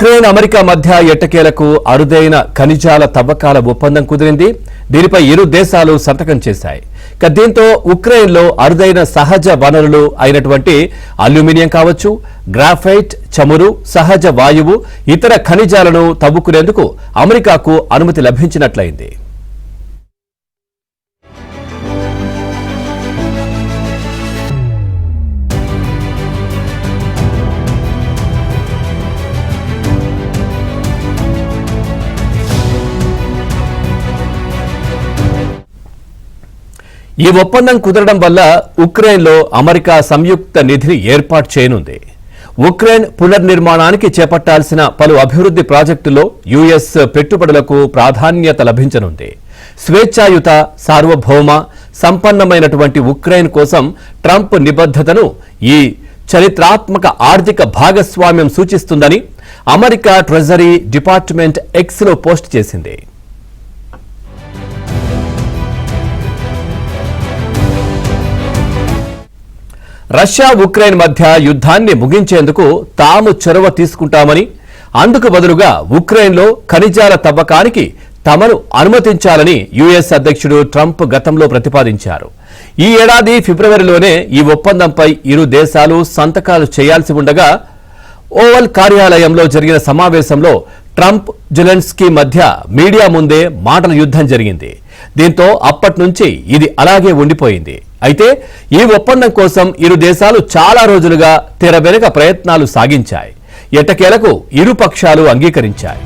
Ukraine America మధ్య ఎట్టకేలకు అరుదైన ఖనిజాల తవ్వకాల ఒప్పందం కుదిరింది. దీనిపై ఇరు దేశాలు సంతకం చేశాయి. దీంతో ఉక్రెయిన్లో అరుదైన సహజ వనరులు అయినటువంటి అల్యూమినియం కావచ్చు, గ్రాఫైట్, చమురు, సహజ వాయువు, ఇతర ఖనిజాలను తవ్వుకునేందుకు అమెరికాకు అనుమతి లభించినట్లయింది. ఈ ఒప్పందం కుదరడం వల్ల ఉక్రెయిన్లో అమెరికా సంయుక్త నిధిని ఏర్పాటు చేయనుంది. ఉక్రెయిన్ పునర్నిర్మాణానికి చేపట్టాల్సిన పలు అభివృద్ధి ప్రాజెక్టుల్లో యుఎస్ పెట్టుబడులకు ప్రాధాన్యత లభించనుంది. స్వేచ్ఛాయుత, సార్వభౌమ, సంపన్నమైనటువంటి ఉక్రెయిన్ కోసం ట్రంప్ నిబద్ధతను ఈ చరిత్రాత్మక ఆర్థిక భాగస్వామ్యం సూచిస్తుందని అమెరికా ట్రెజరీ డిపార్ట్మెంట్ ఎక్స్లో పోస్ట్ చేసింది. రష్యా ఉక్రెయిన్ మధ్య యుద్ధాన్ని ముగించేందుకు తాము చొరవ తీసుకుంటామని, అందుకు బదులుగా ఉక్రెయిన్లో ఖనిజాల తవ్వకానికి తమను అనుమతించాలని యుఎస్ అధ్యక్షుడు ట్రంప్ గతంలో ప్రతిపాదించారు. ఈ ఏడాది ఫిబ్రవరిలోనే ఈ ఒప్పందంపై ఇరు దేశాలు సంతకాలు చేయాల్సి ఉండగా ఓవల్ కార్యాలయంలో జరిగిన సమావేశంలో ట్రంప్, జెలెన్స్కీ మధ్య మీడియా ముందే మాటల యుద్ధం జరిగింది. దీంతో అప్పటి నుంచి ఇది అలాగే ఉండిపోయింది. అయితే ఈ ఒప్పందం కోసం ఇరు దేశాలు చాలా రోజులుగా తెర వెనుక ప్రయత్నాలు సాగించాయి. ఎట్టకేలకు ఇరు పక్షాలు అంగీకరించాయి.